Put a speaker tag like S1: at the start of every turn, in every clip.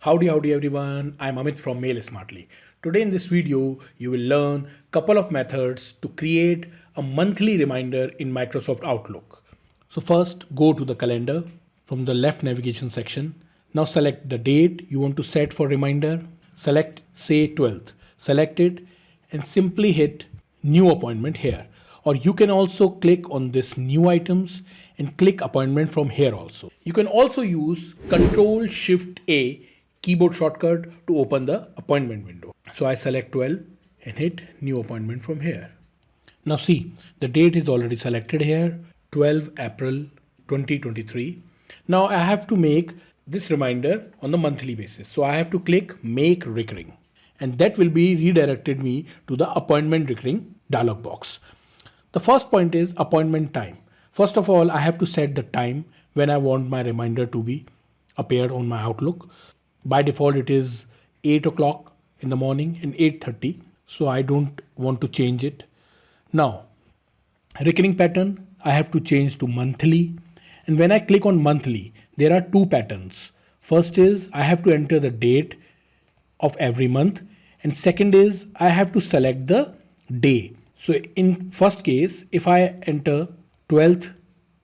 S1: Howdy everyone, I'm Amit from Mail Smartly. Today in this video, you will learn a couple of methods to create a monthly reminder in Microsoft Outlook. So first, go to the calendar from the left navigation section. Now select the date you want to set for reminder. Select say 12th. Select it and simply hit new appointment here. Or you can also click on this new items and click appointment from here also. You can also use Ctrl Shift A keyboard shortcut to open the appointment window. So I select 12 and hit new appointment from here. Now see, the date is already selected here, 12 April 2023. Now I have to make this reminder on the monthly basis. So I have to click make recurring and that will be redirected me to the appointment recurring dialog box. The first point is appointment time. First of all, I have to set the time when I want my reminder to be appear on my Outlook. By default, it is 8 o'clock in the morning and 8:30. So I don't want to change it. Now, recurring pattern, I have to change to monthly. And when I click on monthly, there are two patterns. First is I have to enter the date of every month. And second is I have to select the day. So in first case, if I enter 12th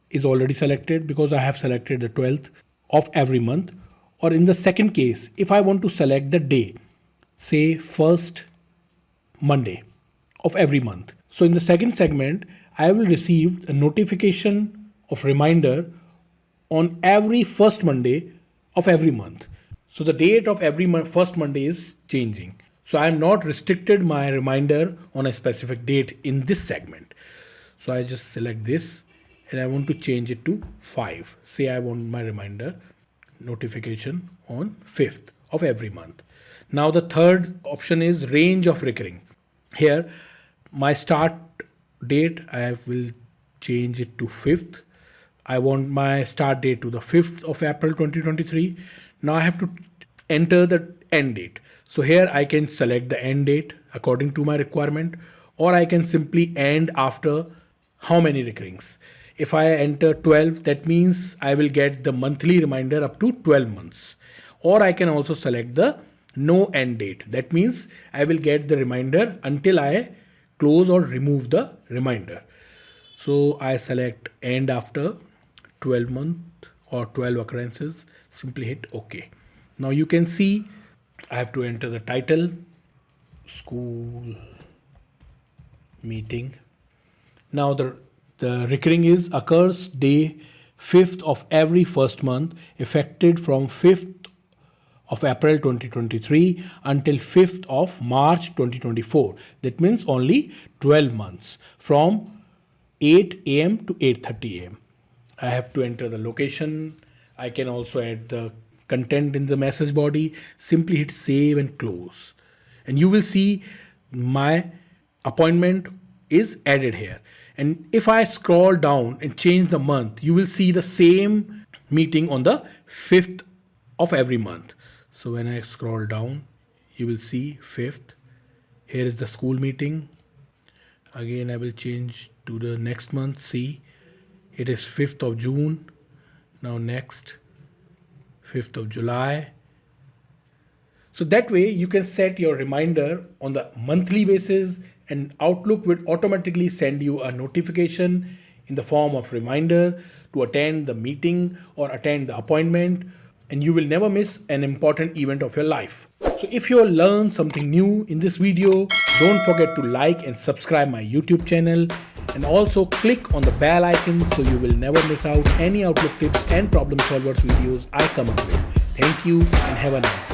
S1: is already selected because I have selected the 12th of every month. Or in the second case, if I want to select the day, say first Monday of every month. So in the second segment, I will receive a notification of reminder on every first Monday of every month. So the date of every first Monday is changing. So I am not restricted my reminder on a specific date in this segment. So I just select this and I want to change it to 5. Say I want my reminder notification on 5th of every month. Now the third option is range of recurring. Here my start date, I will change it to 5th. I want my start date to the 5th of April 2023. Now I have to enter the end date. So here I can select the end date according to my requirement, or I can simply end after how many recurrings. If I enter 12, that means I will get the monthly reminder up to 12 months. Or I can also select the no end date. That means I will get the reminder until I close or remove the reminder. So I select end after 12 month or 12 occurrences. Simply hit OK. Now you can see I have to enter the title, school meeting. Now the recurring is occurs day 5th of every first month affected from 5th of April 2023 until 5th of March 2024. That means only 12 months from 8 a.m. to 8:30 a.m. I have to enter the location. I can also add the content in the message body. Simply hit save and close. And you will see my appointment is added here. And if I scroll down and change the month, you will see the same meeting on the 5th of every month. So when I scroll down, you will see 5th. Here is the school meeting. Again, I will change to the next month. See, it is 5th of June. Now next, 5th of July. So that way you can set your reminder on the monthly basis, and Outlook will automatically send you a notification in the form of reminder to attend the meeting or attend the appointment, and you will never miss an important event of your life. So if you learned something new in this video, don't forget to like and subscribe my YouTube channel, and also click on the bell icon so you will never miss out any Outlook tips and problem solvers videos I come up with. Thank you and have a nice day.